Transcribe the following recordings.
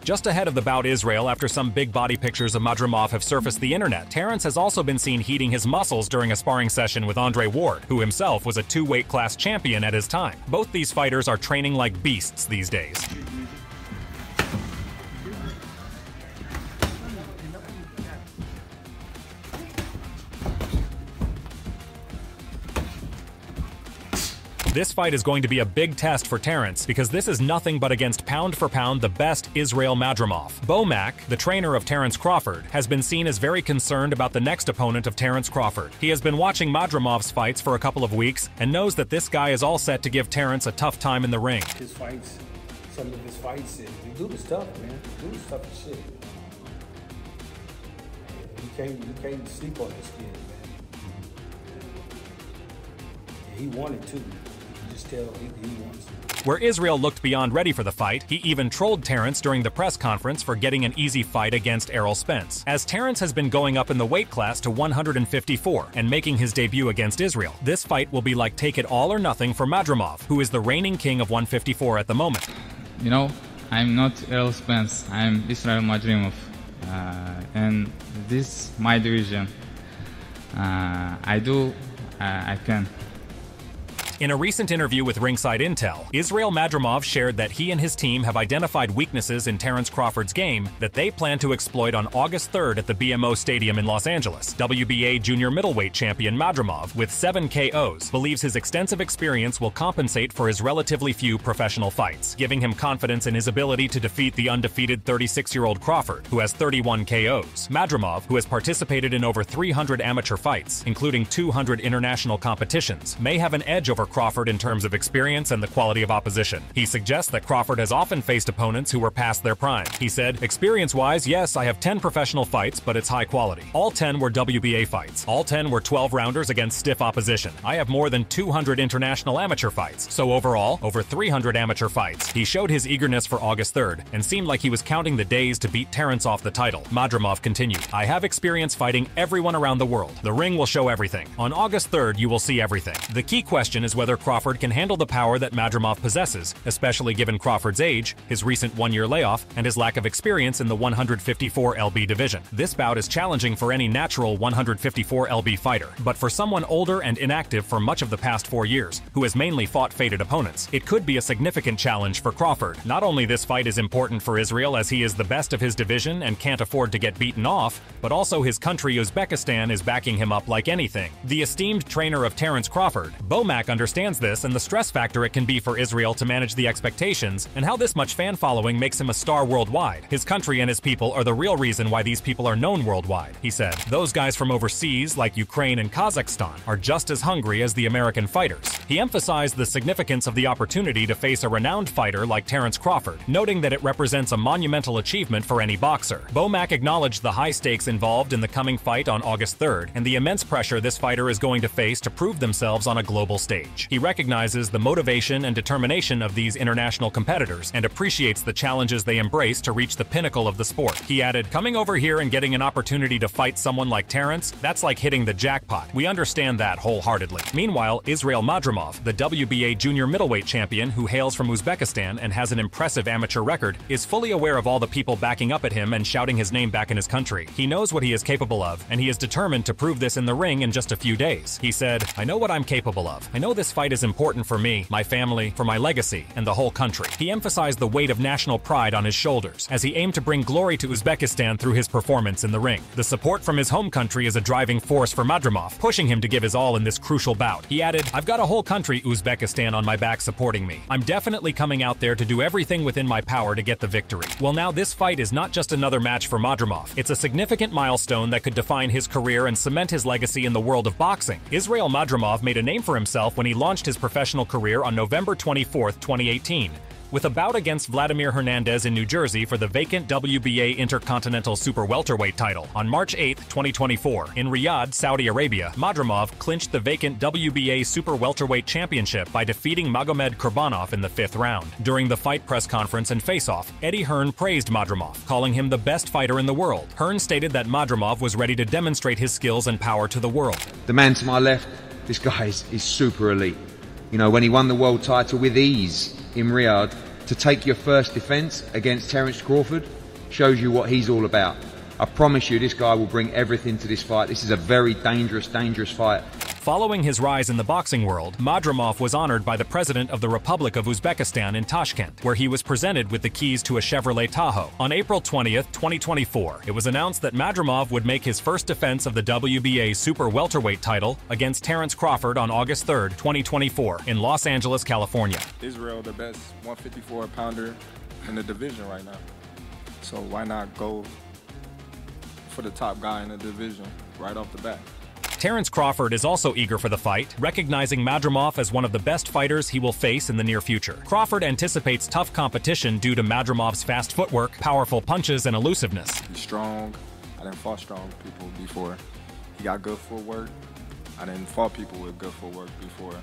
Just ahead of the bout Israel, after some big body pictures of Madrimov have surfaced the internet, Terence has also been seen heating his muscles during a sparring session with Andre Ward, who himself was a 2-weight class champion at his time. Both these fighters are training like beasts these days. This fight is going to be a big test for Terence because this is nothing but against pound for pound the best Israel Madrimov. Bomac, the trainer of Terence Crawford, has been seen as very concerned about the next opponent of Terence Crawford. He has been watching Madrimov's fights for a couple of weeks and knows that this guy is all set to give Terence a tough time in the ring. His fights, some of his fights, the dude is tough, man. The dude is tough as shit. You can't sleep on this kid, man. Yeah, he wanted to. Just tell he wants to. Where Israel looked beyond ready for the fight, he even trolled Terence during the press conference for getting an easy fight against Errol Spence. As Terence has been going up in the weight class to 154 and making his debut against Israel, this fight will be like take it all or nothing for Madrimov, who is the reigning king of 154 at the moment. You know, I'm not Errol Spence, I'm Israel Madrimov, and this is my division. I can. In a recent interview with Ringside Intel, Israel Madrimov shared that he and his team have identified weaknesses in Terence Crawford's game that they plan to exploit on August 3rd at the BMO Stadium in Los Angeles. WBA junior middleweight champion Madrimov, with 7 KOs, believes his extensive experience will compensate for his relatively few professional fights, giving him confidence in his ability to defeat the undefeated 36-year-old Crawford, who has 31 KOs. Madrimov, who has participated in over 300 amateur fights, including 200 international competitions, may have an edge over Crawford in terms of experience and the quality of opposition. He suggests that Crawford has often faced opponents who were past their prime. He said, "Experience-wise, yes, I have 10 professional fights, but it's high quality. All 10 were WBA fights. All 10 were 12-rounders against stiff opposition. I have more than 200 international amateur fights, so overall, over 300 amateur fights." He showed his eagerness for August 3rd and seemed like he was counting the days to beat Terence off the title. Madrimov continued, "I have experience fighting everyone around the world. The ring will show everything. On August 3rd, you will see everything. The key question is whether Crawford can handle the power that Madrimov possesses, especially given Crawford's age, his recent one-year layoff, and his lack of experience in the 154 lb division. This bout is challenging for any natural 154 lb fighter, but for someone older and inactive for much of the past 4 years, who has mainly fought faded opponents, it could be a significant challenge for Crawford. Not only this fight is important for Israel as he is the best of his division and can't afford to get beaten off, but also his country Uzbekistan is backing him up like anything. The esteemed trainer of Terence Crawford, Bomac, understands this and the stress factor it can be for Israel to manage the expectations and how this much fan following makes him a star worldwide. His country and his people are the real reason why these people are known worldwide, he said. Those guys from overseas, like Ukraine and Kazakhstan, are just as hungry as the American fighters. He emphasized the significance of the opportunity to face a renowned fighter like Terence Crawford, noting that it represents a monumental achievement for any boxer. Bomac acknowledged the high stakes involved in the coming fight on August 3rd and the immense pressure this fighter is going to face to prove themselves on a global stage. He recognizes the motivation and determination of these international competitors and appreciates the challenges they embrace to reach the pinnacle of the sport. He added, "Coming over here and getting an opportunity to fight someone like Terence, that's like hitting the jackpot. We understand that wholeheartedly." Meanwhile, Israel Madrimov, the WBA junior middleweight champion who hails from Uzbekistan and has an impressive amateur record, is fully aware of all the people backing up at him and shouting his name back in his country. He knows what he is capable of, and he is determined to prove this in the ring in just a few days. He said, "I know what I'm capable of. I know this fight is important for me, my family, for my legacy, and the whole country." He emphasized the weight of national pride on his shoulders as he aimed to bring glory to Uzbekistan through his performance in the ring. The support from his home country is a driving force for Madrimov, pushing him to give his all in this crucial bout. He added, "I've got a whole country, Uzbekistan, on my back supporting me. I'm definitely coming out there to do everything within my power to get the victory." Well, now this fight is not just another match for Madrimov. It's a significant milestone that could define his career and cement his legacy in the world of boxing. Israel Madrimov made a name for himself when he launched his professional career on November 24, 2018. With a bout against Vladimir Hernandez in New Jersey for the vacant WBA Intercontinental Super Welterweight title on March 8, 2024, in Riyadh, Saudi Arabia, Madrimov clinched the vacant WBA Super Welterweight Championship by defeating Magomed Kurbanov in the 5th round. During the fight press conference and face-off, Eddie Hearn praised Madrimov, calling him the best fighter in the world. Hearn stated that Madrimov was ready to demonstrate his skills and power to the world. The man to my left, this guy is super elite. You know, when he won the world title with ease in Riyadh, to take your first defence against Terence Crawford shows you what he's all about. I promise you this guy will bring everything to this fight. This is a very dangerous fight. Following his rise in the boxing world, Madrimov was honored by the president of the Republic of Uzbekistan in Tashkent, where he was presented with the keys to a Chevrolet Tahoe. On April 20th, 2024, it was announced that Madrimov would make his first defense of the WBA Super Welterweight title against Terence Crawford on August 3rd, 2024, in Los Angeles, California. Israel, the best 154-pounder in the division right now. So why not go for the top guy in the division right off the bat? Terence Crawford is also eager for the fight, recognizing Madrimov as one of the best fighters he will face in the near future. Crawford anticipates tough competition due to Madrimov's fast footwork, powerful punches, and elusiveness. He's strong. I didn't fight strong people before. He got good footwork. I didn't fight people with good footwork before.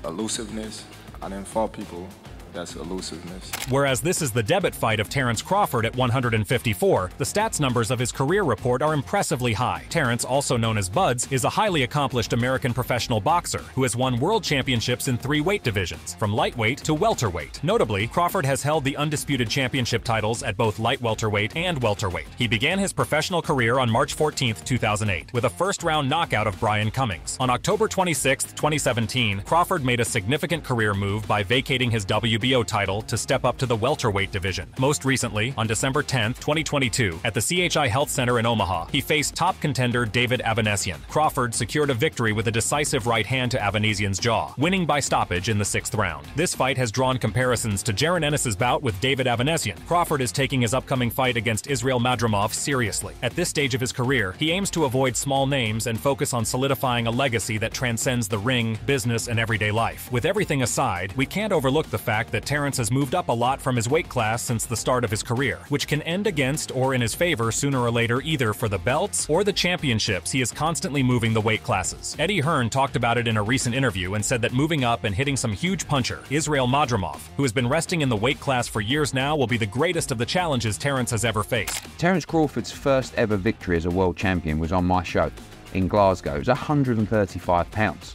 Elusiveness. I didn't fight people. That's elusiveness. Whereas this is the debut fight of Terence Crawford at 154, the stats numbers of his career report are impressively high. Terence, also known as Buds, is a highly accomplished American professional boxer who has won world championships in 3 weight divisions, from lightweight to welterweight. Notably, Crawford has held the undisputed championship titles at both light welterweight and welterweight. He began his professional career on March 14, 2008, with a first-round knockout of Brian Cummings. On October 26, 2017, Crawford made a significant career move by vacating his WBO title to step up to the welterweight division. Most recently, on December 10, 2022, at the CHI Health Center in Omaha, he faced top contender David Avanesian. Crawford secured a victory with a decisive right hand to Avanesian's jaw, winning by stoppage in the 6th round. This fight has drawn comparisons to Jaron Ennis's bout with David Avanesian. Crawford is taking his upcoming fight against Israel Madrimov seriously. At this stage of his career, he aims to avoid small names and focus on solidifying a legacy that transcends the ring, business, and everyday life. With everything aside, we can't overlook the fact that Terence has moved up a lot from his weight class since the start of his career, which can end against or in his favor sooner or later either for the belts or the championships. He is constantly moving the weight classes. Eddie Hearn talked about it in a recent interview and said that moving up and hitting some huge puncher, Israel Madrimov, who has been resting in the weight class for years now, will be the greatest of the challenges Terence has ever faced. Terence Crawford's first ever victory as a world champion was on my show in Glasgow. It was 135 pounds.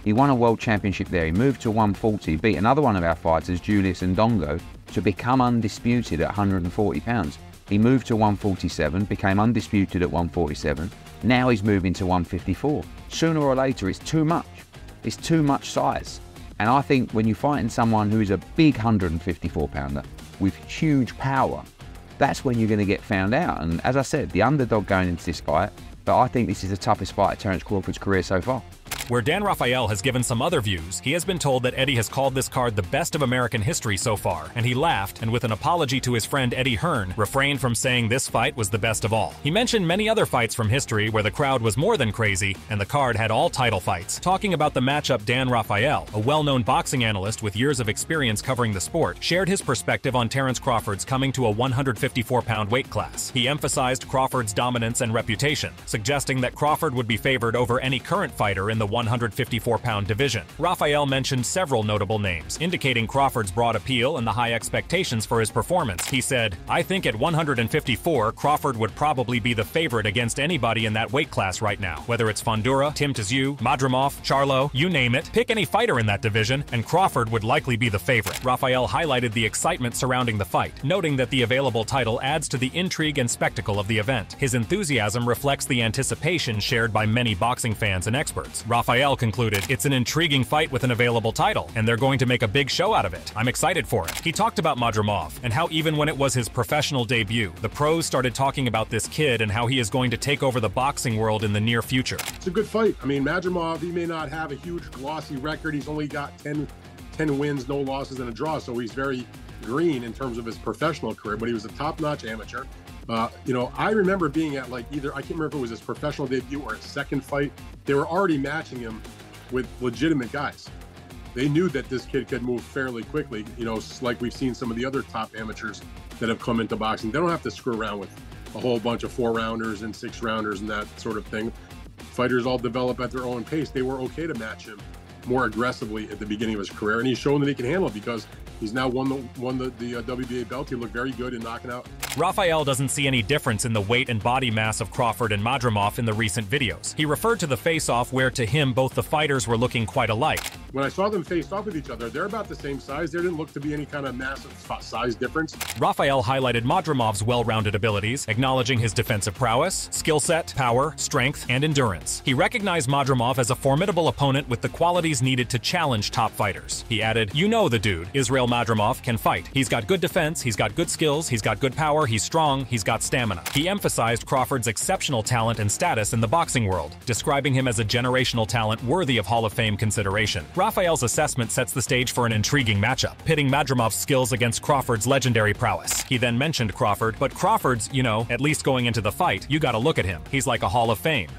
He won a world championship there. He moved to 140, beat another one of our fighters, Julius Ndongo, to become undisputed at 140 pounds. He moved to 147, became undisputed at 147. Now he's moving to 154. Sooner or later, it's too much. It's too much size. And I think when you're fighting someone who is a big 154 pounder with huge power, that's when you're going to get found out. And as I said, the underdog going into this fight, but I think this is the toughest fight of Terence Crawford's career so far. Where Dan Rafael has given some other views, he has been told that Eddie has called this card the best of American history so far, and he laughed and with an apology to his friend Eddie Hearn, refrained from saying this fight was the best of all. He mentioned many other fights from history where the crowd was more than crazy and the card had all title fights. Talking about the matchup, Dan Rafael, a well-known boxing analyst with years of experience covering the sport, shared his perspective on Terence Crawford's coming to a 154-pound weight class. He emphasized Crawford's dominance and reputation, suggesting that Crawford would be favored over any current fighter in the 154-pound division. Rafael mentioned several notable names, indicating Crawford's broad appeal and the high expectations for his performance. He said, "I think at 154, Crawford would probably be the favorite against anybody in that weight class right now. Whether it's Fundora, Tim Tszyu, Madrimov, Charlo, you name it, pick any fighter in that division, and Crawford would likely be the favorite." Rafael highlighted the excitement surrounding the fight, noting that the available title adds to the intrigue and spectacle of the event. His enthusiasm reflects the anticipation shared by many boxing fans and experts. Rafael concluded, "It's an intriguing fight with an available title, and they're going to make a big show out of it. I'm excited for it." He talked about Madrimov and how even when it was his professional debut, the pros started talking about this kid and how he is going to take over the boxing world in the near future. It's a good fight. I mean, Madrimov, he may not have a huge glossy record. He's only got 10 wins, no losses, and a draw, so he's very green in terms of his professional career, but he was a top-notch amateur. You know, I remember being at I can't remember if it was his professional debut or his second fight. They were already matching him with legitimate guys. they knew that this kid could move fairly quickly. You know, like we've seen some of the other top amateurs that have come into boxing. They don't have to screw around with a whole bunch of 4-rounders and 6-rounders and that sort of thing. Fighters all develop at their own pace. They were okay to match him more aggressively at the beginning of his career, and he's shown that he can handle it because he's now won the WBA belt. He looked very good in knocking out. Rafael doesn't see any difference in the weight and body mass of Crawford and Madrimov in the recent videos. He referred to the face-off where to him both the fighters were looking quite alike. When I saw them face off with each other, they're about the same size. There didn't look to be any kind of massive size difference. Rafael highlighted Madrimov's well-rounded abilities, acknowledging his defensive prowess, skill set, power, strength, and endurance. He recognized Madrimov as a formidable opponent with the qualities needed to challenge top fighters. He added, "You know the dude, Israel Madrimov, can fight. He's got good defense, he's got good skills, he's got good power, he's strong, he's got stamina." He emphasized Crawford's exceptional talent and status in the boxing world, describing him as a generational talent worthy of Hall of Fame consideration. Rafael's assessment sets the stage for an intriguing matchup, pitting Madrimov's skills against Crawford's legendary prowess. He then mentioned Crawford, but Crawford's, at least going into the fight, you gotta look at him. He's like a Hall of Fame,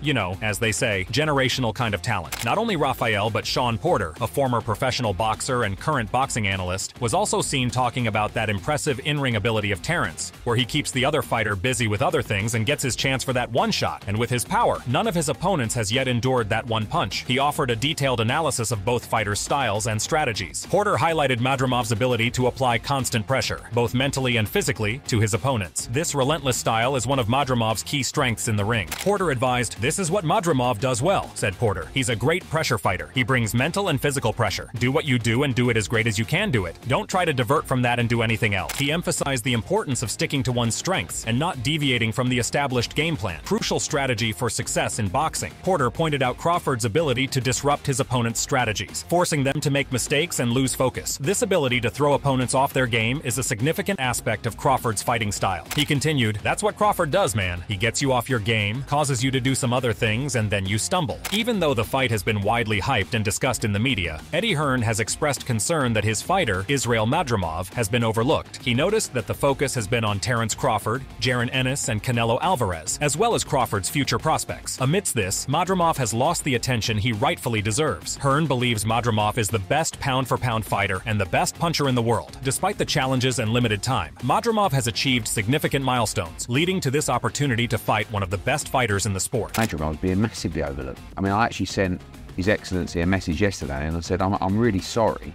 as they say, generational kind of talent. Not only Rafael, but Sean Porter, a former professional boxer and current boxing analyst, was also seen talking about that impressive in-ring ability of Terence, where he keeps the other fighter busy with other things and gets his chance for that one shot. And with his power, none of his opponents has yet endured that one punch. He offered a detailed analysis of both fighters' styles and strategies. Porter highlighted Madrimov's ability to apply constant pressure, both mentally and physically, to his opponents. This relentless style is one of Madrimov's key strengths in the ring. Porter advised, "This is what Madrimov does well," said Porter. "He's a great pressure fighter. He brings mental and physical pressure. Do what you do and do it as great as you can do it. Don't try to divert from that and do anything else." He emphasized the importance of sticking to one's strengths and not deviating from the established game plan, crucial strategy for success in boxing. Porter pointed out Crawford's ability to disrupt his opponent's strategies, forcing them to make mistakes and lose focus. This ability to throw opponents off their game is a significant aspect of Crawford's fighting style. He continued, "That's what Crawford does, man. He gets you off your game, causes you to do some other things, and then you stumble." Even though the fight has been widely hyped and discussed in the media, Eddie Hearn has expressed concern that his fighter, Israel Madrimov, has been overlooked. He noticed that the focus has been on Terence Crawford, Jaron Ennis, and Canelo Alvarez, as well as Crawford's future prospects. Amidst this, Madrimov has lost the attention he rightfully deserves. Hearn believes Madrimov is the best pound-for-pound fighter and the best puncher in the world. Despite the challenges and limited time, Madrimov has achieved significant milestones, leading to this opportunity to fight one of the best fighters in the sport. Madrimov's being massively overlooked. I mean, I actually sent His Excellency a message yesterday and I said, I'm really sorry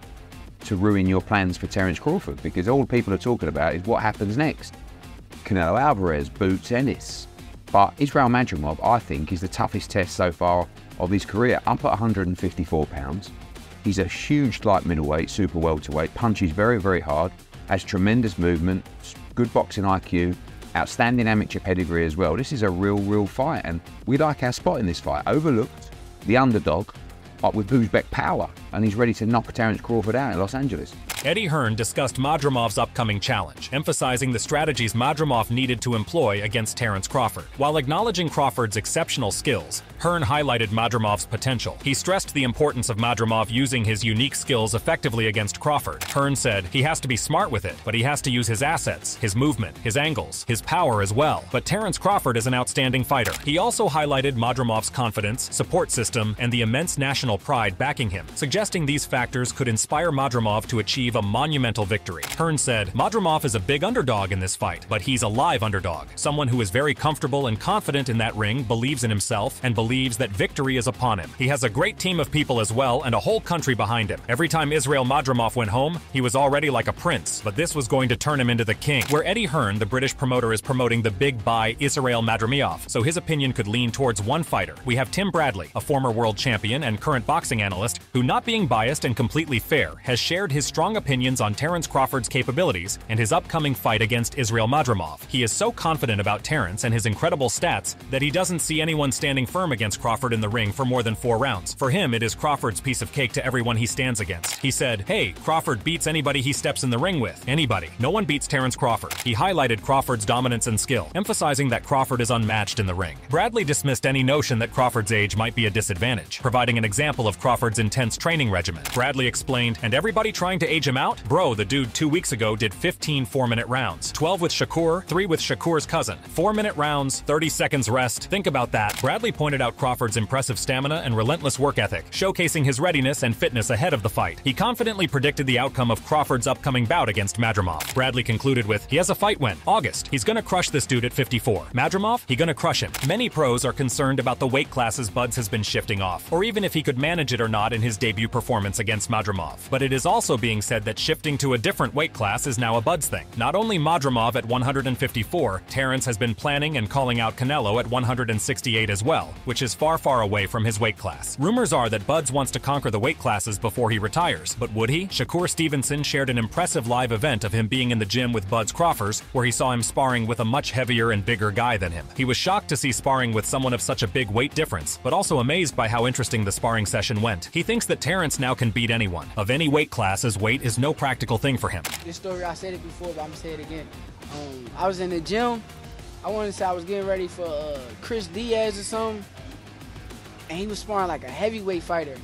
to ruin your plans for Terence Crawford, because all people are talking about is what happens next. Canelo Alvarez, Boots Ennis. But Israel Madrimov, I think, is the toughest test so far of his career, up at 154 pounds. He's a huge light middleweight, super welterweight, punches very, very hard, has tremendous movement, good boxing IQ, outstanding amateur pedigree as well. This is a real fight, and we like our spot in this fight. Overlooked, the underdog, but with Uzbek power, and he's ready to knock Terence Crawford out in Los Angeles. Eddie Hearn discussed Madrimov's upcoming challenge, emphasizing the strategies Madrimov needed to employ against Terence Crawford. While acknowledging Crawford's exceptional skills, Hearn highlighted Madrimov's potential. He stressed the importance of Madrimov using his unique skills effectively against Crawford. Hearn said he has to be smart with it, but he has to use his assets, his movement, his angles, his power as well. But Terence Crawford is an outstanding fighter. He also highlighted Madrimov's confidence, support system, and the immense national pride backing him, suggesting these factors could inspire Madrimov to achieve a monumental victory. Hearn said, "Madrimov is a big underdog in this fight, but he's a live underdog. Someone who is very comfortable and confident in that ring, believes in himself, and believes that victory is upon him. He has a great team of people as well and a whole country behind him. Every time Israel Madrimov went home, he was already like a prince, but this was going to turn him into the king." Where Eddie Hearn, the British promoter, is promoting the big buy Israel Madrimov, so his opinion could lean towards one fighter. We have Tim Bradley, a former world champion and current boxing analyst, who, not being biased and completely fair, has shared his strong opinions on Terence Crawford's capabilities and his upcoming fight against Israel Madrimov. He is so confident about Terence and his incredible stats that he doesn't see anyone standing firm against Crawford in the ring for more than 4 rounds. For him, it is Crawford's piece of cake to everyone he stands against. He said, "Hey, Crawford beats anybody he steps in the ring with. Anybody. No one beats Terence Crawford." He highlighted Crawford's dominance and skill, emphasizing that Crawford is unmatched in the ring. Bradley dismissed any notion that Crawford's age might be a disadvantage, providing an example of Crawford's intense training regimen. Bradley explained, "And everybody trying to age him him out? Bro, the dude 2 weeks ago did 15 4-minute rounds. 12 with Shakur, 3 with Shakur's cousin. 4-minute rounds, 30 seconds rest. Think about that. Bradley pointed out Crawford's impressive stamina and relentless work ethic, showcasing his readiness and fitness ahead of the fight. He confidently predicted the outcome of Crawford's upcoming bout against Madrimov. Bradley concluded with, he has a fight win, August. He's gonna crush this dude at 54. Madrimov, he gonna crush him. Many pros are concerned about the weight classes Buds has been shifting off, or even if he could manage it or not in his debut performance against Madrimov. But it is also being said that shifting to a different weight class is now a Buds thing. Not only Madrimov at 154, Terence has been planning and calling out Canelo at 168 as well, which is far, far away from his weight class. Rumors are that Buds wants to conquer the weight classes before he retires, but would he? Shakur Stevenson shared an impressive live event of him being in the gym with Buds Crawford, where he saw him sparring with a much heavier and bigger guy than him. He was shocked to see sparring with someone of such a big weight difference, but also amazed by how interesting the sparring session went. He thinks that Terence now can beat anyone, of any weight class, as weight is no practical thing for him. This story, I said it before, but I'm gonna say it again. I was in the gym. I want to say I was getting ready for Chris Diaz or something, and he was sparring like a heavyweight fighter.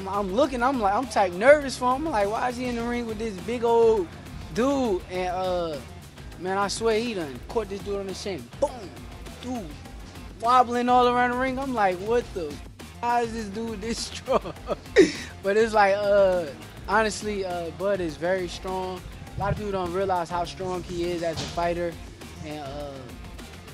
I'm looking, I'm type nervous for him. I'm like, why is he in the ring with this big old dude? And man, I swear he done caught this dude on the shin. Boom, dude, wobbling all around the ring. I'm like, what the? How is this dude this strong? But it's like, honestly, Bud is very strong. A lot of people don't realize how strong he is as a fighter, and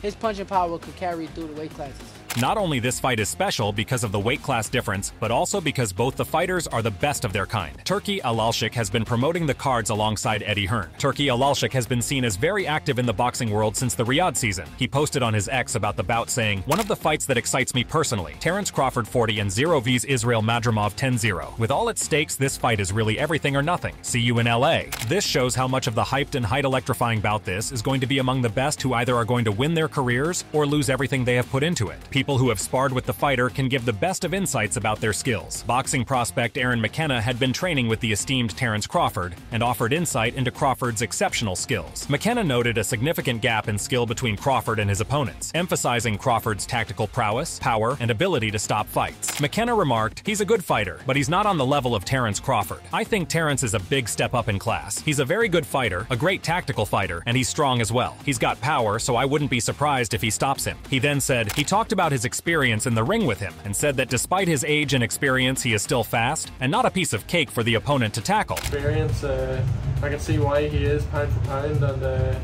his punching power could carry through the weight classes. Not only this fight is special because of the weight class difference, but also because both the fighters are the best of their kind. Turki Alalshik has been promoting the cards alongside Eddie Hearn. Turki Alalshik has been seen as very active in the boxing world since the Riyadh season. He posted on his X about the bout saying, "One of the fights that excites me personally, Terence Crawford 40 and 0 vs Israel Madrimov 10-0. With all its stakes, this fight is really everything or nothing. See you in LA." This shows how much of the hyped and height-electrifying bout this is going to be among the best who either are going to win their careers or lose everything they have put into it. People who have sparred with the fighter can give the best of insights about their skills. Boxing prospect Aaron McKenna had been training with the esteemed Terence Crawford and offered insight into Crawford's exceptional skills. McKenna noted a significant gap in skill between Crawford and his opponents, emphasizing Crawford's tactical prowess, power, and ability to stop fights. McKenna remarked, "He's a good fighter, but he's not on the level of Terence Crawford. I think Terence is a big step up in class. He's a very good fighter, a great tactical fighter, and he's strong as well. He's got power, so I wouldn't be surprised if he stops him." He then said, he talked about his experience in the ring with him and said that despite his age and experience, he is still fast and not a piece of cake for the opponent to tackle. Experience, I can see why he is pound for pound, and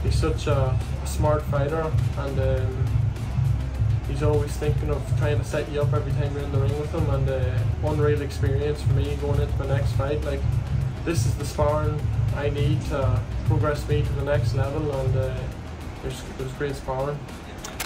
he's such a smart fighter, and he's always thinking of trying to set you up every time you're in the ring with him, and unreal experience for me going into my next fight. Like, this is the sparring I need to progress me to the next level, and it was great sparring.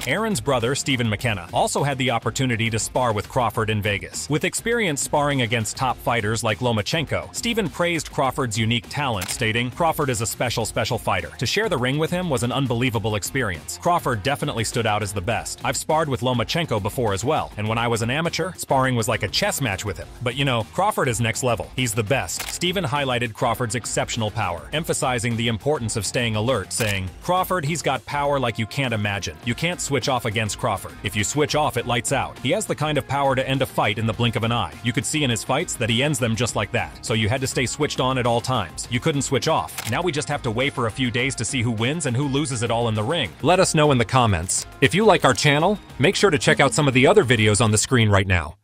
Aaron's brother, Stephen McKenna, also had the opportunity to spar with Crawford in Vegas. With experience sparring against top fighters like Lomachenko, Stephen praised Crawford's unique talent, stating, "Crawford is a special fighter. To share the ring with him was an unbelievable experience. Crawford definitely stood out as the best. I've sparred with Lomachenko before as well, and when I was an amateur, sparring was like a chess match with him. But you know, Crawford is next level. He's the best." Stephen highlighted Crawford's exceptional power, emphasizing the importance of staying alert, saying, "Crawford, he's got power like you can't imagine. You can't switch off against Crawford. If you switch off, it lights out. He has the kind of power to end a fight in the blink of an eye. You could see in his fights that he ends them just like that. So you had to stay switched on at all times. You couldn't switch off. Now we just have to wait for a few days to see who wins and who loses it all in the ring." Let us know in the comments. If you like our channel, make sure to check out some of the other videos on the screen right now.